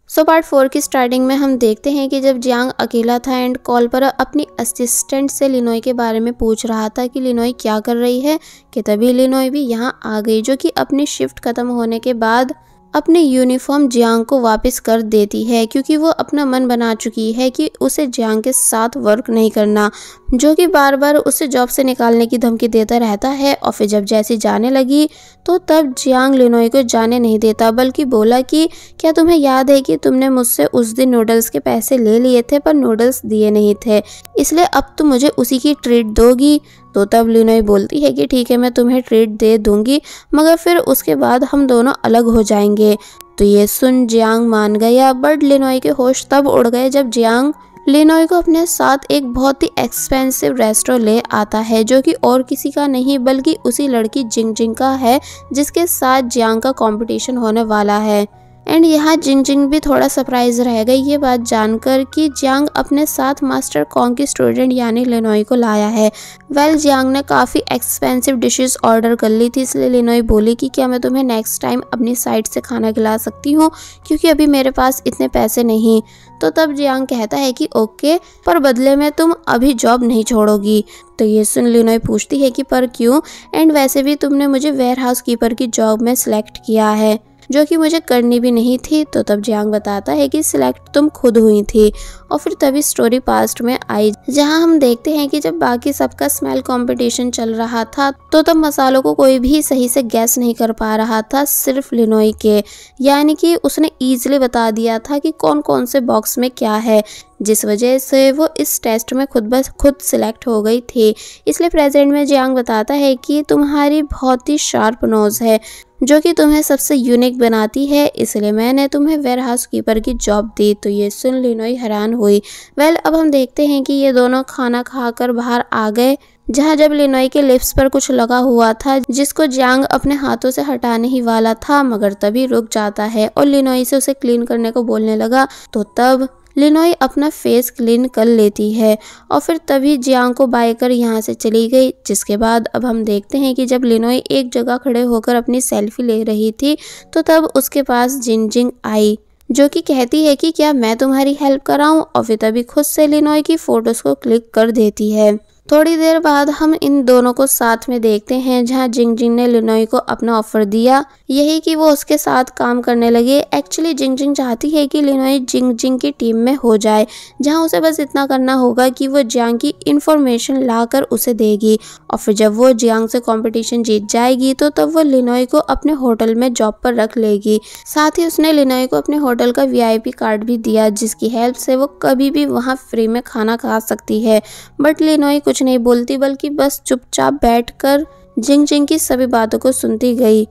Part 4 की starting में हम देखते हैं कि जब जियांग अकेला था एंड कॉल पर अपनी असिस्टेंट से लिनोई के बारे में पूछ रहा था कि लिनोई क्या कर रही है, कि तभी लिनोई भी यहाँ आ गई, जो कि अपनी शिफ्ट खत्म होने के बाद अपने यूनिफॉर्म जियांग को वापस कर देती है, क्योंकि वो अपना मन बना चुकी है कि उसे जियांग के साथ वर्क नहीं करना, जो कि बार बार उसे जॉब से निकालने की धमकी देता रहता है। और फिर जब जैसी जाने लगी तो तब जियांग लिनोई को जाने नहीं देता, बल्कि बोला कि क्या तुम्हें याद है कि तुमने मुझसे उस दिन नूडल्स के पैसे ले लिए थे पर नूडल्स दिए नहीं थे, इसलिए अब तुम मुझे उसी की ट्रीट दोगी। तो तब लिनोई बोलती है कि ठीक है, मैं तुम्हें ट्रीट दे दूंगी, मगर फिर उसके बाद हम दोनों अलग हो जाएंगे। तो ये सुन जियांग मान गया, बट लिनोई के होश तब उड़ गए जब जियांग लिनोई को अपने साथ एक बहुत ही एक्सपेंसिव रेस्टोरेंट ले आता है, जो कि और किसी का नहीं बल्कि उसी लड़की जिंग जिंग का है, जिसके साथ जियांग का कंपटीशन होने वाला है। एंड यहाँ जिंग जिंग भी थोड़ा सरप्राइज रह गई ये बात जानकर कि जियांग अपने साथ मास्टर कॉन्ग की स्टूडेंट यानी लिनोई को लाया है। जियांग ने काफ़ी एक्सपेंसिव डिशेस ऑर्डर कर ली थी, इसलिए लिनोई बोली कि क्या मैं तुम्हें नेक्स्ट टाइम अपनी साइड से खाना खिला सकती हूँ, क्योंकि अभी मेरे पास इतने पैसे नहीं। तो तब जियांग कहता है कि ओके, पर बदले में तुम अभी जॉब नहीं छोड़ोगी। तो ये सुन लिनोई पूछती है कि पर क्यों, एंड वैसे भी तुमने मुझे वेयर हाउस कीपर की जॉब में सिलेक्ट किया है, जो कि मुझे करनी भी नहीं थी। तो तब जियांग बताता है कि सिलेक्ट तुम खुद हुई थी। और फिर तभी स्टोरी पास्ट में आई, जहां हम देखते हैं कि जब बाकी सबका स्मेल कंपटीशन चल रहा था तो तब मसालों को कोई भी सही से गैस नहीं कर पा रहा था, सिर्फ लिनोई के, यानी कि उसने इजीली बता दिया था कि कौन कौन से बॉक्स में क्या है, जिस वजह से वो इस टेस्ट में खुद ब खुद सिलेक्ट हो गई थी। इसलिए प्रेजेंट में जियांग बताता है कि तुम्हारी बहुत ही शार्प नोज है, जो कि तुम्हें सबसे यूनिक बनाती है, इसलिए मैंने तुम्हें वेयर हाउस कीपर की जॉब दी। तो ये सुन लिनोई हैरान हुई। अब हम देखते हैं कि ये दोनों खाना खाकर बाहर आ गए, जहाँ जब लिनोई के लिप्स पर कुछ लगा हुआ था, जिसको जियांग अपने हाथों से हटाने ही वाला था, मगर तभी रुक जाता है और लिनोई से उसे क्लीन करने को बोलने लगा। तो तब लिनोई अपना फेस क्लीन कर लेती है और फिर तभी जियांग को बाय कर यहाँ से चली गई। जिसके बाद अब हम देखते हैं कि जब लिनोई एक जगह खड़े होकर अपनी सेल्फी ले रही थी तो तब उसके पास जिंग जिंग आई, जो कि कहती है कि क्या मैं तुम्हारी हेल्प कराऊं, और फिर तभी खुद से लिनोई की फोटोज को क्लिक कर देती है। थोड़ी देर बाद हम इन दोनों को साथ में देखते हैं, जहां जिंग जिंग ने लिनोई को अपना ऑफर दिया, यही कि वो उसके साथ काम करने लगे। एक्चुअली जिंग जिंग चाहती है कि लिनोई जिंग जिंग की टीम में हो जाए, जहां उसे बस इतना करना होगा कि वो जियांग की इंफॉर्मेशन लाकर उसे देगी, और फिर जब वो जियांग से कंपटीशन जीत जाएगी तो तब वो लिनोई को अपने होटल में जॉब पर रख लेगी। साथ ही उसने लिनोई को अपने होटल का VIP कार्ड भी दिया, जिसकी हेल्प से वो कभी भी वहाँ फ्री में खाना खा सकती है। बट लिनोई कुछ नहीं बोलती, बल्कि बस चुपचाप बैठकर जिंग जिंग की सभी बातों को सुनती गई।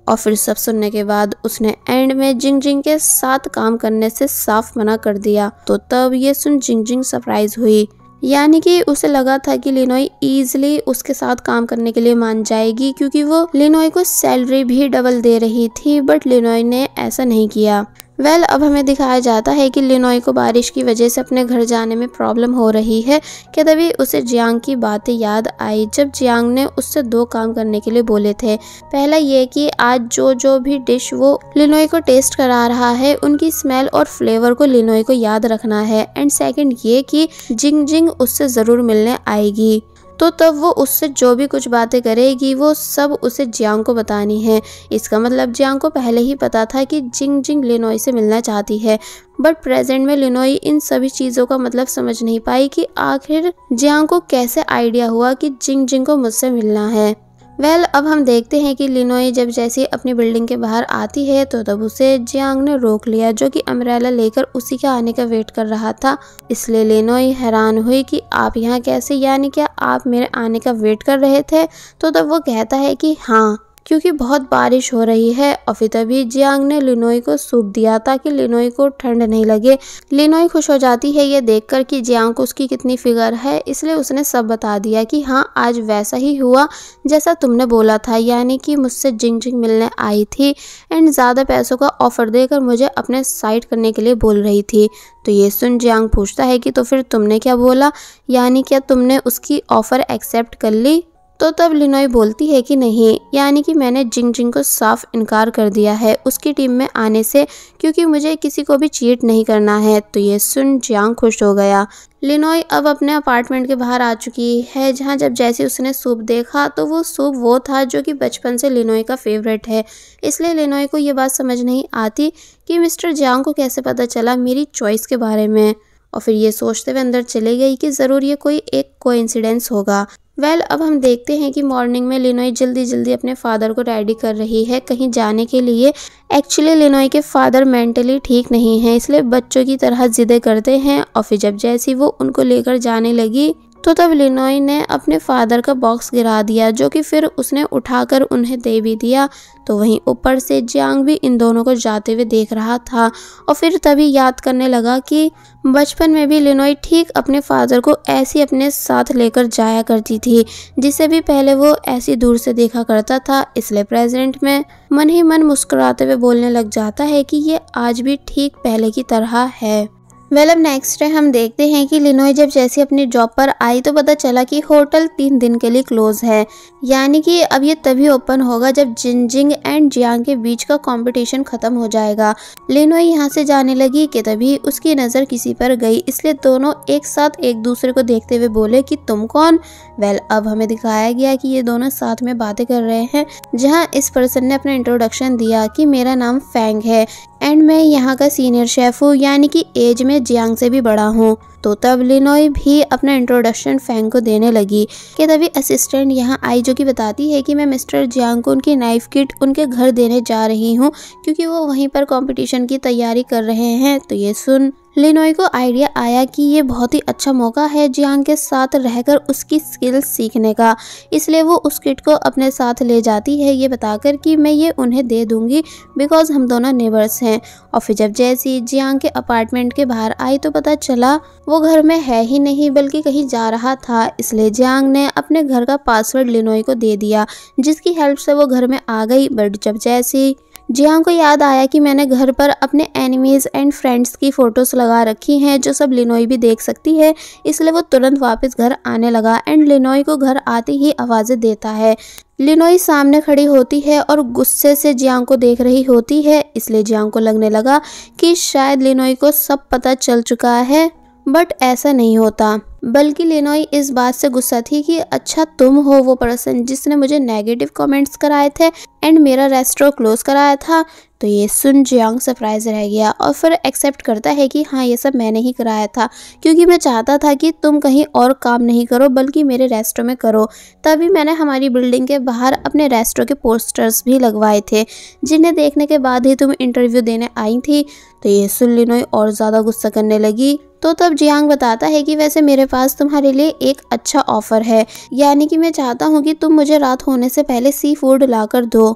और फिर सब सुनने के बाद उसने एंड में जिंग जिंग के साथ काम करने से साफ मना कर दिया। तो तब ये सुन जिंग जिंग सरप्राइज हुई, यानी कि उसे लगा था कि लिनोई इजीली उसके साथ काम करने के लिए मान जाएगी, क्योंकि वो लिनोई को सैलरी भी डबल दे रही थी, बट लिनोई ने ऐसा नहीं किया। अब हमें दिखाया जाता है कि लिनोई को बारिश की वजह से अपने घर जाने में प्रॉब्लम हो रही है, कि तभी उसे जियांग की बातें याद आई, जब जियांग ने उससे 2 काम करने के लिए बोले थे। पहला ये कि आज जो भी डिश वो लिनोई को टेस्ट करा रहा है, उनकी स्मेल और फ्लेवर को लिनोई को याद रखना है, एंड सेकंड ये कि जिंग जिंग उससे ज़रूर मिलने आएगी, तो तब वो उससे जो भी कुछ बातें करेगी वो सब उसे जियांग को बतानी है। इसका मतलब जियांग को पहले ही पता था कि जिंग जिंग लिनोई से मिलना चाहती है, बट प्रेजेंट में लिनोई इन सभी चीज़ों का मतलब समझ नहीं पाई कि आखिर जियांग को कैसे आइडिया हुआ कि जिंग जिंग को मुझसे मिलना है। अब हम देखते हैं कि लिनोई जब जैसे अपनी बिल्डिंग के बाहर आती है तो तब उसे जियांग ने रोक लिया, जो कि अम्ब्रेला लेकर उसी के आने का वेट कर रहा था। इसलिए लिनोई हैरान हुई कि आप यहाँ कैसे, यानी क्या आप मेरे आने का वेट कर रहे थे? तो तब वो कहता है कि हाँ, क्योंकि बहुत बारिश हो रही है। और फिर तभी जियांग ने लिनोई को सूप दिया ताकि लिनोई को ठंड नहीं लगे। लिनोई खुश हो जाती है ये देखकर कि जियांग को उसकी कितनी फिक्र है, इसलिए उसने सब बता दिया कि हाँ, आज वैसा ही हुआ जैसा तुमने बोला था, यानी कि मुझसे जिंग जिंग मिलने आई थी एंड ज़्यादा पैसों का ऑफर देकर मुझे अपने साइड करने के लिए बोल रही थी। तो ये सुन जियांग पूछता है कि तो फिर तुमने क्या बोला, यानी क्या तुमने उसकी ऑफर एक्सेप्ट कर ली? तो तब लिनोई बोलती है कि नहीं, यानी कि मैंने जिंग जिंग को साफ इनकार कर दिया है उसकी टीम में आने से, क्योंकि मुझे किसी को भी चीट नहीं करना है। तो ये सुन जियांग खुश हो गया। लिनोई अब अपने अपार्टमेंट के बाहर आ चुकी है, जहां जब जैसे उसने सूप देखा तो वो सूप वो था जो कि बचपन से लिनोई का फेवरेट है। इसलिए लिनोई को ये बात समझ नहीं आती कि मिस्टर जियांग को कैसे पता चला मेरी चॉइस के बारे में, और फिर ये सोचते हुए अंदर चले गई कि ज़रूर ये कोई एक कोइंसिडेंस होगा। अब हम देखते हैं कि मॉर्निंग में लिनोई जल्दी जल्दी अपने फादर को रेडी कर रही है कहीं जाने के लिए। एक्चुअली लिनोई के फादर मेंटली ठीक नहीं है, इसलिए बच्चों की तरह जिद्द करते हैं, और फिर जब जैसी वो उनको लेकर जाने लगी तो तब लिनोई ने अपने फादर का बॉक्स गिरा दिया, जो कि फिर उसने उठाकर उन्हें दे भी दिया। तो वहीं ऊपर से जियांग भी इन दोनों को जाते हुए देख रहा था, और फिर तभी याद करने लगा कि बचपन में भी लिनोई ठीक अपने फादर को ऐसी अपने साथ लेकर जाया करती थी, जिसे भी पहले वो ऐसी दूर से देखा करता था। इसलिए प्रेजेंट में मन ही मन मुस्कुराते हुए बोलने लग जाता है कि ये आज भी ठीक पहले की तरह है। अब नेक्स्ट डे हम देखते हैं कि लिनोई जब जैसे अपनी जॉब पर आई तो पता चला कि होटल 3 दिन के लिए क्लोज है, यानी कि अब ये तभी ओपन होगा जब जिंजिंग एंड जियांग के बीच का कंपटीशन खत्म हो जाएगा। लिनोई यहाँ से जाने लगी कि तभी उसकी नज़र किसी पर गई, इसलिए दोनों एक साथ एक दूसरे को देखते हुए बोले कि तुम कौन। अब हमें दिखाया गया कि ये दोनों साथ में बातें कर रहे हैं, जहाँ इस पर्सन ने अपना इंट्रोडक्शन दिया कि मेरा नाम फैंग है एंड मैं यहाँ का सीनियर शेफ हूँ, यानी कि एज में जियांग से भी बड़ा हूँ। तो तब लिनोई भी अपना इंट्रोडक्शन फैंग को देने लगी कि तभी असिस्टेंट यहाँ आई, जो कि बताती है कि मैं मिस्टर जियांग को उनकी नाइफ किट उनके घर देने जा रही हूँ, क्योंकि वो वहीं पर कंपटीशन की तैयारी कर रहे हैं। तो ये सुन लिनोई को आइडिया आया कि ये बहुत ही अच्छा मौका है जियांग के साथ रहकर उसकी स्किल्स सीखने का, इसलिए वो उस किट को अपने साथ ले जाती है, ये बताकर कि मैं ये उन्हें दे दूंगी बिकॉज हम दोनों नेबर्स हैं। और फिर जब जैसी जियांग के अपार्टमेंट के बाहर आई तो पता चला वो घर में है ही नहीं बल्कि कहीं जा रहा था, इसलिए जियांग ने अपने घर का पासवर्ड लिनोई को दे दिया, जिसकी हेल्प से वो घर में आ गई। बट जब जैसी जियांग को याद आया कि मैंने घर पर अपने एनिमीज एंड फ्रेंड्स की फोटोज लगा रखी हैं जो सब लिनोई भी देख सकती है, इसलिए वो तुरंत वापस घर आने लगा एंड लिनोई को घर आते ही आवाज़ें देता है। लिनोई सामने खड़ी होती है और गुस्से से जियांग को देख रही होती है, इसलिए जियांग को लगने लगा कि शायद लिनोई को सब पता चल चुका है, बट ऐसा नहीं होता, बल्कि लिनोई इस बात से गुस्सा थी कि अच्छा तुम हो वो पर्सन जिसने मुझे नेगेटिव कमेंट्स कराए थे एंड मेरा रेस्टोरेंट क्लोज कराया था। तो ये सुन जियांग सरप्राइज रह गया और फिर एक्सेप्ट करता है कि हाँ ये सब मैंने ही कराया था, क्योंकि मैं चाहता था कि तुम कहीं और काम नहीं करो बल्कि मेरे रेस्टोरेंट में करो। तभी मैंने हमारी बिल्डिंग के बाहर अपने रेस्टोरेंट के पोस्टर्स भी लगवाए थे, जिन्हें देखने के बाद ही तुम इंटरव्यू देने आई थी। तो ये सुन लिनोई और ज़्यादा गुस्सा करने लगी। तो तब जियांग बताता है कि वैसे मेरे पास तुम्हारे लिए एक अच्छा ऑफर है, यानी कि मैं चाहता हूँ कि तुम मुझे रात होने से पहले सी फूड ला कर दो,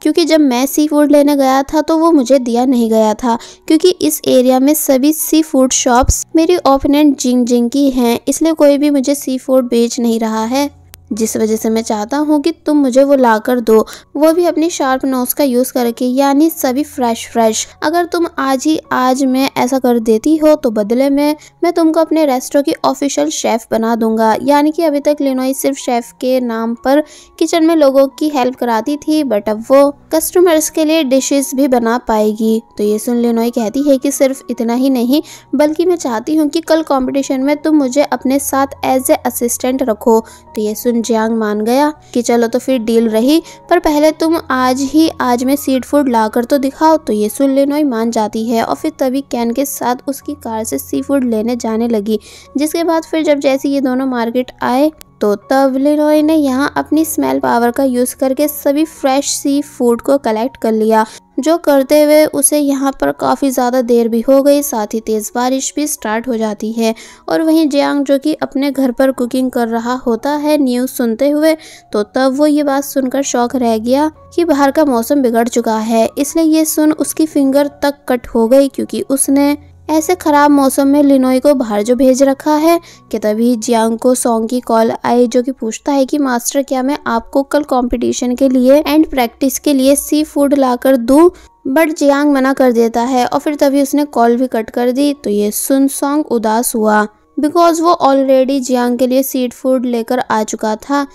क्योंकि जब मैं सी फूड लेने गया था तो वो मुझे दिया नहीं गया था, क्योंकि इस एरिया में सभी सी फूड शॉप्स मेरी ओपोनेंट जिंग जिंग की हैं, इसलिए कोई भी मुझे सी फूड बेच नहीं रहा है, जिस वजह से मैं चाहता हूँ कि तुम मुझे वो ला कर दो, वो भी अपनी शार्प नोज का यूज़ करके, यानी सभी फ्रेश। अगर तुम आज में ऐसा कर देती हो तो बदले में मैं तुमको अपने रेस्टोरेंट की ऑफिशियल शेफ बना दूंगा। यानी कि अभी तक लिनोई सिर्फ शेफ के नाम पर किचन में लोगों की हेल्प कराती थी, बट अब वो कस्टमर्स के लिए डिशेस भी बना पाएगी। तो ये सुन लिनोई कहती है कि सिर्फ इतना ही नहीं, बल्कि मैं चाहती हूँ कि कल कंपटीशन में तुम मुझे अपने साथ एज ए असिस्टेंट रखो। तो ये सुन जियांग मान गया कि चलो तो फिर डील रही, पर पहले तुम आज में सीड फूड ला कर तो दिखाओ। तो ये सुन लिनोई मान जाती है और फिर तभी कैन के साथ उसकी कार से सी फूड लेने जाने लगी, जिसके बाद फिर जब जैसे ये दोनों मार्केट आए तो तब लिनोई ने यहाँ अपनी स्मेल पावर का यूज़ करके सभी फ्रेश सी फूड को कलेक्ट कर लिया, जो करते हुए उसे यहाँ पर काफ़ी ज़्यादा देर भी हो गई, साथ ही तेज़ बारिश भी स्टार्ट हो जाती है। और वहीं जियांग जो कि अपने घर पर कुकिंग कर रहा होता है न्यूज़ सुनते हुए, तो तब वो ये बात सुनकर शॉक रह गया कि बाहर का मौसम बिगड़ चुका है, इसलिए ये सुन उसकी फिंगर तक कट हो गई, क्योंकि उसने ऐसे खराब मौसम में लिनोई को बाहर जो भेज रखा है। कि तभी जियांग को सॉन्ग की कॉल आई, जो कि पूछता है कि मास्टर क्या मैं आपको कल कंपटीशन के लिए एंड प्रैक्टिस के लिए सी फूड ला कर दूँ, बट जियांग मना कर देता है और फिर तभी उसने कॉल भी कट कर दी। तो ये सुन सॉन्ग उदास हुआ। बिकॉज वो ऑलरेडी जियांग के लिए सी फूड लेकर आ चुका था।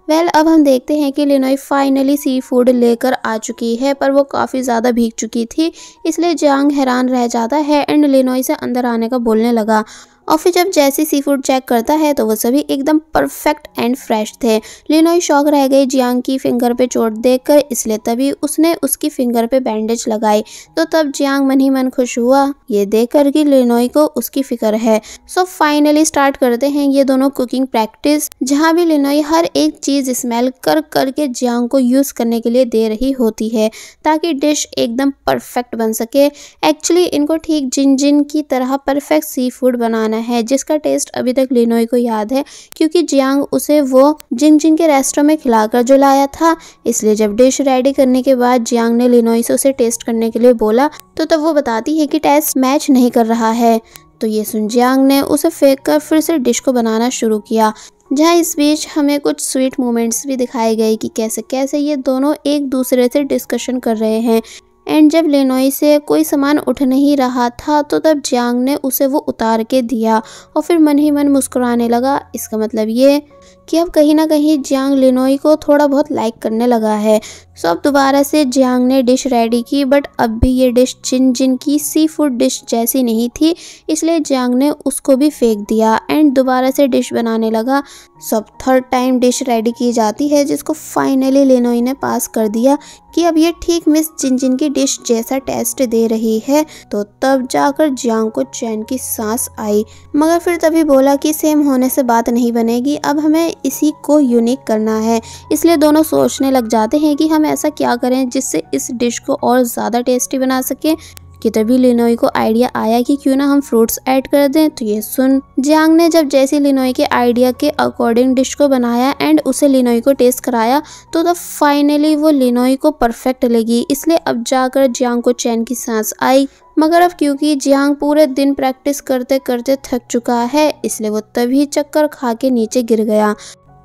अब हम देखते हैं कि लिनोई फाइनली सी फूड लेकर आ चुकी है, पर वो काफ़ी ज़्यादा भीग चुकी थी, इसलिए जियांग हैरान रह जाता है एंड लिनोई से अंदर आने का बोलने लगा। और फिर जब जैसी सी फूड चेक करता है तो वो सभी एकदम परफेक्ट एंड फ्रेश थे। लिनोई शॉक रह गई जियांग की फिंगर पे चोट देखकर, इसलिए तभी उसने उसकी फिंगर पे बैंडेज लगाई। तो तब जियांग मन ही मन खुश हुआ ये देखकर कि लिनोई को उसकी फिक्र है। सो फाइनली स्टार्ट करते हैं ये दोनों कुकिंग प्रैक्टिस, जहाँ भी लिनोई हर एक चीज स्मेल कर करके जियांग को यूज करने के लिए दे रही होती है ताकि डिश एकदम परफेक्ट बन सके। एक्चुअली इनको ठीक जिन की तरह परफेक्ट सी फूड बनाना है, जिसका टेस्ट अभी तक लिनोई को याद है क्योंकि जियांग उसे वो जिन के रेस्टोरेंट में खिलाकर जो लाया था। इसलिए जब डिश रेडी करने के बाद जियांग ने लिनोई से उसे टेस्ट करने के लिए बोला तो तब वो बताती है कि टेस्ट मैच नहीं कर रहा है। तो ये सुन जियांग ने उसे फेंक कर फिर से डिश को बनाना शुरू किया, जहाँ इस बीच हमें कुछ स्वीट मोमेंट्स भी दिखाए गए कि कैसे कैसे ये दोनों एक दूसरे से डिस्कशन कर रहे हैं। एंड जब लिनोई से कोई सामान उठ नहीं रहा था तो तब जियांग ने उसे वो उतार के दिया और फिर मन ही मन मुस्कुराने लगा। इसका मतलब ये कि अब कहीं ना कहीं जियांग लिनोई को थोड़ा बहुत लाइक करने लगा है। सो अब दोबारा से जियांग ने डिश रेडी की, बट अब भी ये डिश जिन की सी फूड डिश जैसी नहीं थी, इसलिए जियांग ने उसको भी फेंक दिया एंड दोबारा से डिश बनाने लगा। सब थर्ड टाइम डिश रेडी की जाती है, जिसको फाइनली लिनोई ने पास कर दिया कि अब ये ठीक मिस जिन की डिश जैसा टेस्ट दे रही है। तो तब जाकर जियांग को चैन की सांस आई, मगर फिर तभी बोला कि सेम होने से बात नहीं बनेगी, अब हमें इसी को यूनिक करना है। इसलिए दोनों सोचने लग जाते हैं कि हम ऐसा क्या करें जिससे इस डिश को और ज़्यादा टेस्टी बना सके। कि तभी लिनोई को आइडिया आया कि क्यों ना हम फ्रूट्स ऐड कर दें। तो ये सुन जियांग ने जब जैसे लिनोई के आइडिया के अकॉर्डिंग डिश को बनाया एंड उसे लिनोई को टेस्ट कराया तो तब फाइनली वो लिनोई को परफेक्ट लगी। इसलिए अब जाकर जियांग को चैन की सांस आई। मगर अब क्योंकि जियांग पूरे दिन प्रैक्टिस करते करते थक चुका है, इसलिए वो तभी चक्कर खा के नीचे गिर गया।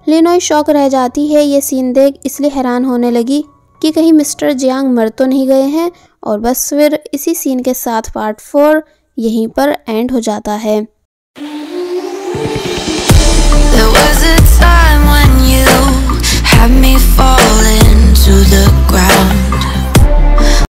लिनोई शॉक रह जाती है ये सीन देख, इसलिए हैरान होने लगी कि कहीं मिस्टर जियांग मर तो नहीं गए हैं। और बस फिर इसी सीन के साथ पार्ट 4 यहीं पर एंड हो जाता है।